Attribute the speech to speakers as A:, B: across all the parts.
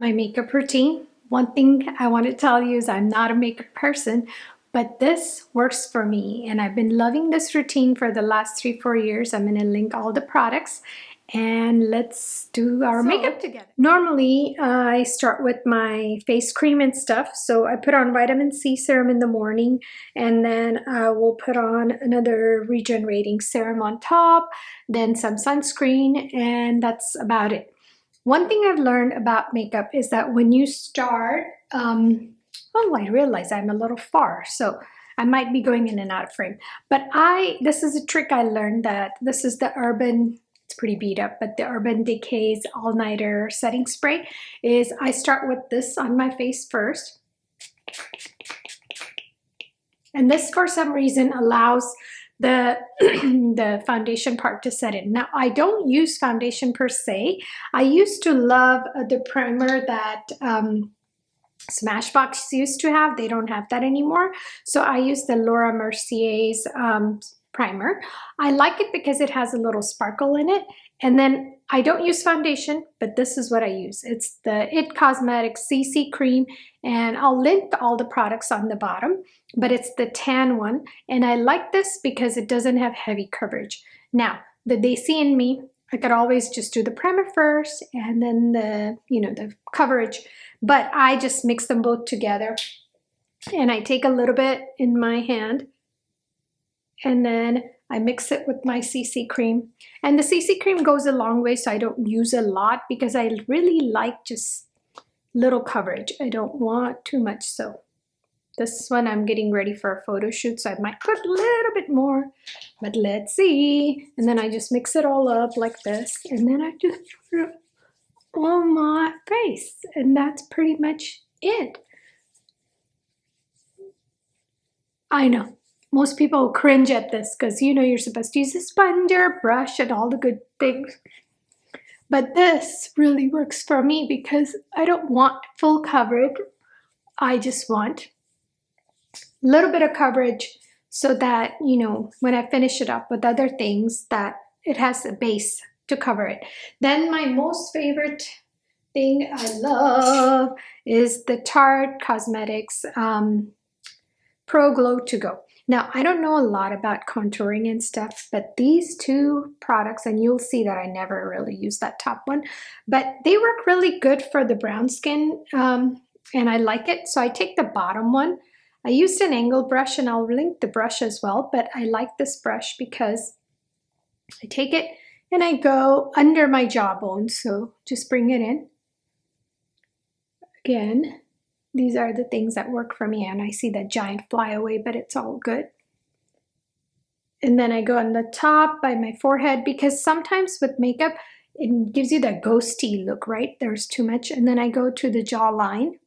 A: My makeup routine. One thing I want to tell you is I'm not a makeup person, but this works for me, and I've been loving this routine for the last 3-4 years. I'm going to link all the products and let's do our makeup together. Normally I start with my face cream and stuff, so I put on vitamin C serum in the morning, and then I will put on another regenerating serum on top, then some sunscreen, and that's about it. One thing I've learned about makeup is that when you start, oh, I realize I'm a little far, so I might be going in and out of frame. But this is a trick I learned, that this is the Urban, it's pretty beat up, but the Urban Decay's All-Nighter setting spray, is I start with this on my face first. And this, for some reason, allows the the foundation part to set in. Now, I don't use foundation per se. I used to love the primer that Smashbox used to have. They don't have that anymore. So I use the Laura Mercier's primer. I like it because it has a little sparkle in it. And then I don't use foundation, but this is what I use. It's the It Cosmetics CC cream, and I'll link all the products on the bottom, but it's the tan one. And I like this because it doesn't have heavy coverage. Now, the They See in Me, I could always just do the primer first and then the coverage, but I just mix them both together. And I take a little bit in my hand, and then I mix it with my CC cream. And the CC cream goes a long way, so I don't use a lot because I really like just little coverage. I don't want too much. So this one I'm getting ready for a photo shoot, so I might put a little bit more, but let's see. And then I just mix it all up like this, and then I just put it on my face, and that's pretty much it. I know most people cringe at this because you're supposed to use a sponge or a brush and all the good things. But this really works for me because I don't want full coverage. I just want a little bit of coverage so that, when I finish it up with other things, that it has a base to cover it. Then my most favorite thing I love is the Tarte Cosmetics Pro Glow To Go. Now, I don't know a lot about contouring and stuff, but these two products, and you'll see that I never really use that top one, but they work really good for the brown skin, and I like it. So I take the bottom one. I used an angle brush, and I'll link the brush as well, but I like this brush because I take it and I go under my jawbone. So just bring it in. Again, these are the things that work for me, and I see that giant fly away, but it's all good. And then I go on the top by my forehead, because sometimes with makeup, it gives you that ghosty look, right? There's too much. And then I go to the jawline.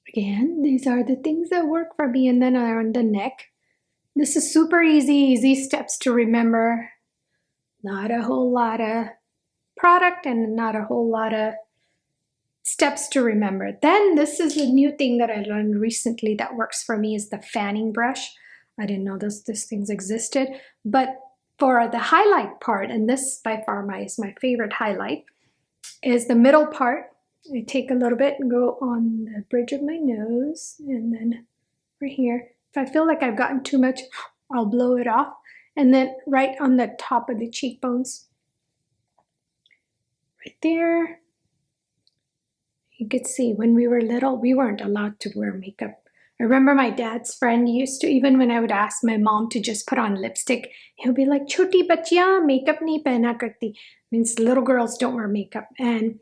A: Again, these are the things that work for me. And then on the neck. This is super easy steps to remember. Not a whole lot of product and not a whole lot of steps to remember. Then this is a new thing that I learned recently that works for me, is the fanning brush. I didn't know these things existed, but for the highlight part, and this by far is my favorite highlight, is the middle part. I take a little bit and go on the bridge of my nose, and then right here. If I feel like I've gotten too much, I'll blow it off. And then right on the top of the cheekbones, right there. You could see when we were little, we weren't allowed to wear makeup. I remember my dad's friend used to, even when I would ask my mom to just put on lipstick, he'll be like, "Choti bachya, makeup nahi pehna karti." Means little girls don't wear makeup. And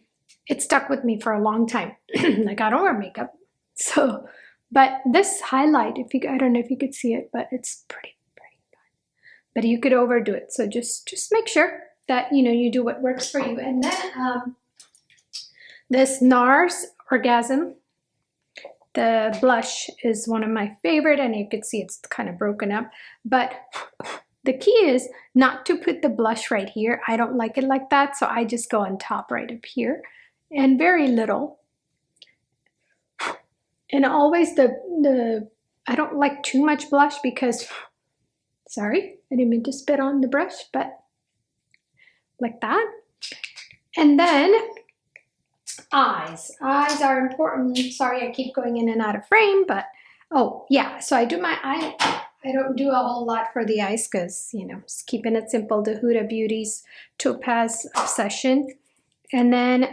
A: it stuck with me for a long time. Like, I don't wear makeup. So, but this highlight, I don't know if you could see it, but it's pretty fun. But you could overdo it. So just make sure that, you do what works for you. And then, this Nars Orgasm, the blush, is one of my favorite, and you could see it's kind of broken up. But the key is not to put the blush right here. I don't like it like that, so I just go on top right up here, and very little. And always I don't like too much blush because, sorry, I didn't mean to spit on the brush, but like that. And then eyes. Eyes are important. Sorry, I keep going in and out of frame, but oh yeah, so I do my eye. I don't do a whole lot for the eyes because, you know, just keeping it simple. The Huda Beauty's Topaz Obsession. And then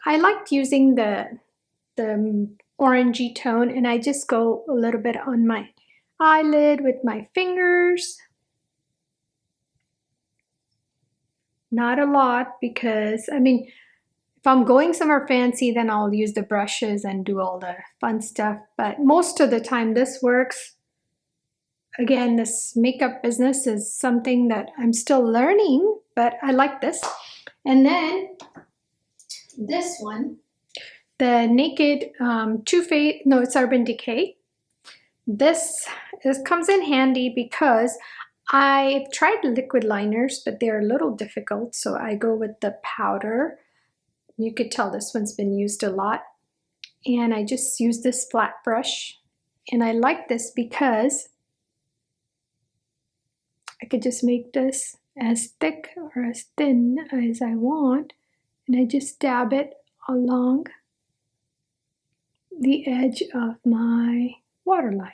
A: I liked using the orangey tone, and I just go a little bit on my eyelid with my fingers. Not a lot because, I mean, if I'm going somewhere fancy, then I'll use the brushes and do all the fun stuff. But most of the time this works. Again, this makeup business is something that I'm still learning, but I like this. And then this one, the Naked Too Faced, no, it's Urban Decay. This comes in handy because I've tried liquid liners, but they're a little difficult, so I go with the powder. You could tell this one's been used a lot. And I just use this flat brush. And I like this because I could just make this as thick or as thin as I want. And I just dab it along the edge of my waterline.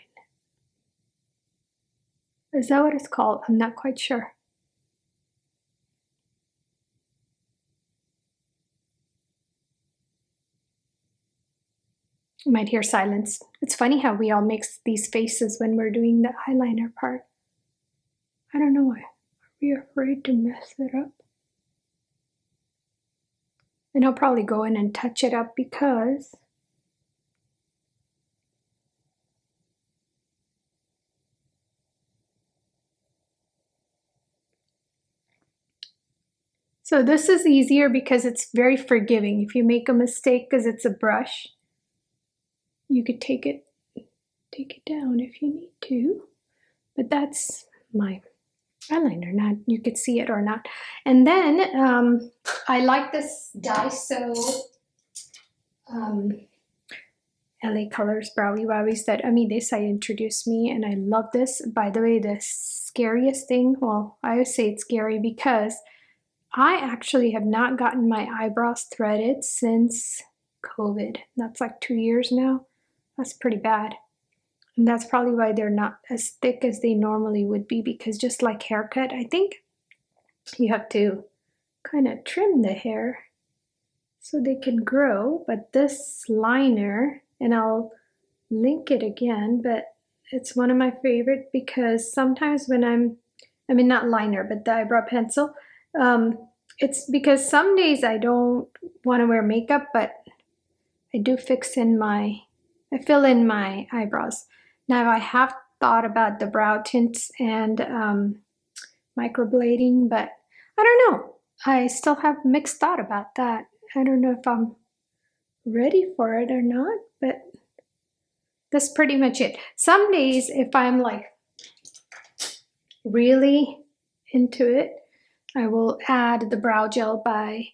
A: Is that what it's called? I'm not quite sure. You might hear silence. It's funny how we all make these faces when we're doing the eyeliner part. I don't know why. Are we afraid to mess it up? And I'll probably go in and touch it up because so this is easier because it's very forgiving. If you make a mistake because it's a brush, you could take it down if you need to. But that's my eyeliner, not you could see it or not. And then I like this Daiso LA Colors Browy Wowies that Ami Desai introduced me, and I love this. By the way, the scariest thing, well, I always say it's scary because I actually have not gotten my eyebrows threaded since COVID. That's like 2 years now. That's pretty bad. And that's probably why they're not as thick as they normally would be, because just like haircut, I think you have to kind of trim the hair so they can grow. But this liner, and I'll link it again, but it's one of my favorite because sometimes when I mean not liner, but the eyebrow pencil, it's because some days I don't want to wear makeup, but I do I fill in my eyebrows. Now I have thought about the brow tints and microblading, but I don't know. I still have mixed thought about that. I don't know if I'm ready for it or not, but that's pretty much it. Some days if I'm like really into it, I will add the brow gel by,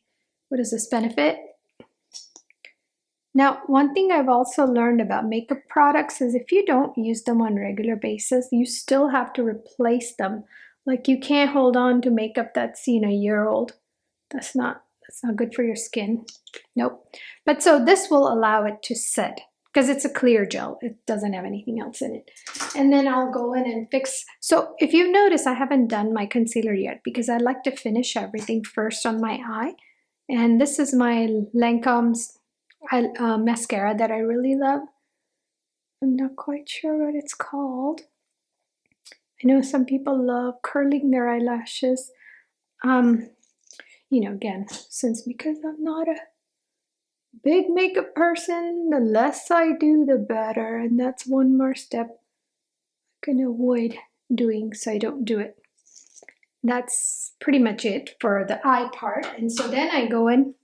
A: what is this, Benefit? Now, one thing I've also learned about makeup products is if you don't use them on a regular basis, you still have to replace them. Like you can't hold on to makeup that's, a year old. That's not good for your skin. Nope. But so this will allow it to set because it's a clear gel. It doesn't have anything else in it. And then I'll go in and fix. So if you notice, I haven't done my concealer yet because I like to finish everything first on my eye. And this is my Lancome's mascara that I really love. I'm not quite sure what it's called. I know some people love curling their eyelashes. Again, because I'm not a big makeup person, the less I do, the better. And that's one more step I can avoid doing, so I don't do it. That's pretty much it for the eye part. And so then I go in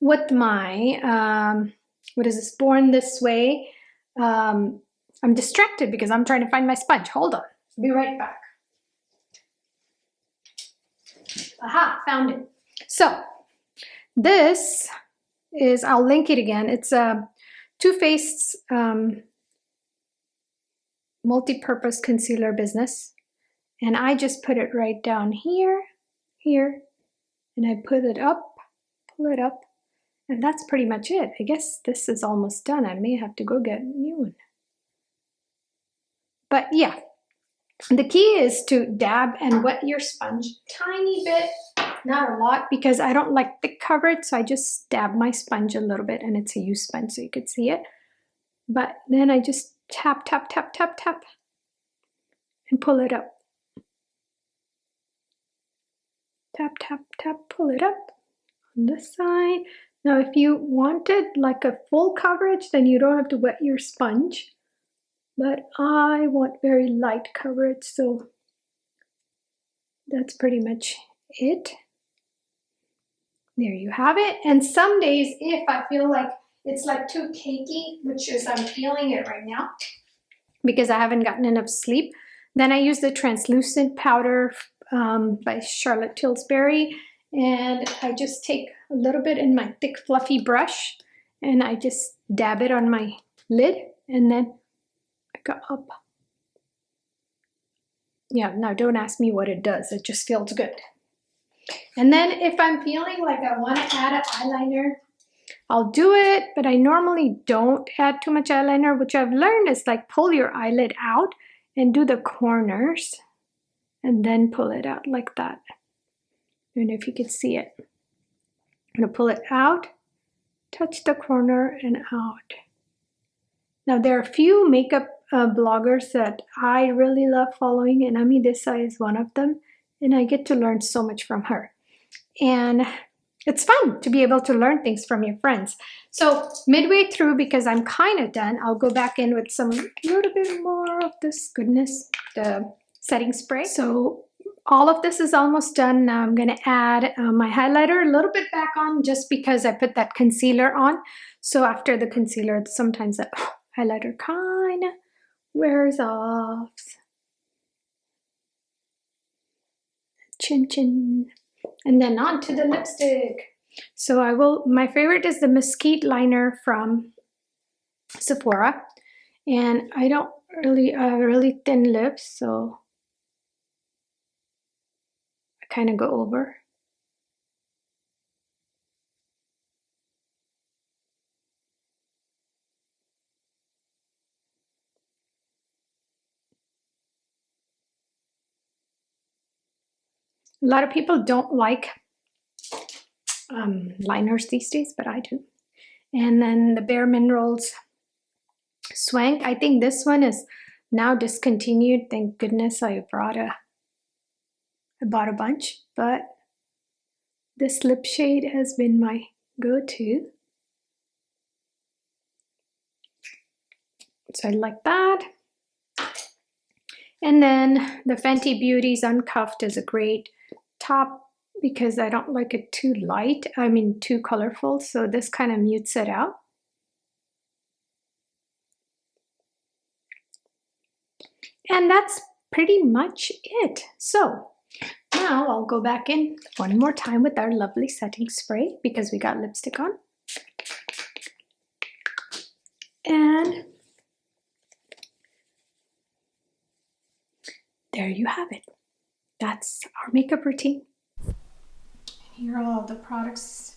A: with my, what is this, Born This Way. I'm distracted because I'm trying to find my sponge. Hold on, be right back. Aha, found it. So this is, I'll link it again. It's a Too Faced multi-purpose concealer business. And I just put it right down here, and I put it up pull it up. And that's pretty much it. I guess this is almost done. I may have to go get a new one. But yeah, the key is to dab and wet your sponge tiny bit, not a lot, because I don't like thick coverage, so I just dab my sponge a little bit, and it's a used sponge so you could see it. But then I just tap, tap, tap, tap, tap, and pull it up. Tap, tap, tap, pull it up on this side. Now, if you wanted like a full coverage, then you don't have to wet your sponge. But I want very light coverage, so that's pretty much it. There you have it. And some days, if I feel like it's like too cakey, which is I'm feeling it right now because I haven't gotten enough sleep, then I use the translucent powder by Charlotte Tilbury, and I just take a little bit in my thick fluffy brush and I just dab it on my lid, and then I go up. Yeah, now don't ask me what it does, it just feels good. And then if I'm feeling like I want to add an eyeliner, I'll do it, but I normally don't add too much eyeliner. Which I've learned is like pull your eyelid out and do the corners and then pull it out like that. I don't know if you can see it. I'm going to pull it out, touch the corner and out. Now there are a few makeup bloggers that I really love following, and Ami Desai is one of them, and I get to learn so much from her. And it's fun to be able to learn things from your friends. So midway through, because I'm kind of done, I'll go back in with some little bit more of this goodness, the setting spray. So all of this is almost done. Now I'm going to add my highlighter a little bit back on just because I put that concealer on. So after the concealer, sometimes that highlighter kind of wears off. Chin chin. And then on to the lipstick. So my favorite is the Mesquite liner from Sephora. And I don't really have really thin lips, so I kind of go over. A lot of people don't like liners these days, but I do. And then the Bare Minerals Swank. I think this one is now discontinued. Thank goodness I bought a bunch, but this lip shade has been my go-to. So I like that. And then the Fenty Beauty's Uncuffed is a great top because I don't like it too light, too colorful, so this kind of mutes it out. And that's pretty much it. So now I'll go back in one more time with our lovely setting spray because we got lipstick on. And there you have it. That's our makeup routine. And here are all the products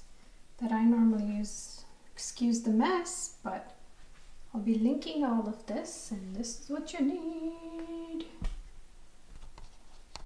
A: that I normally use. Excuse the mess, but I'll be linking all of this, and this is what you need.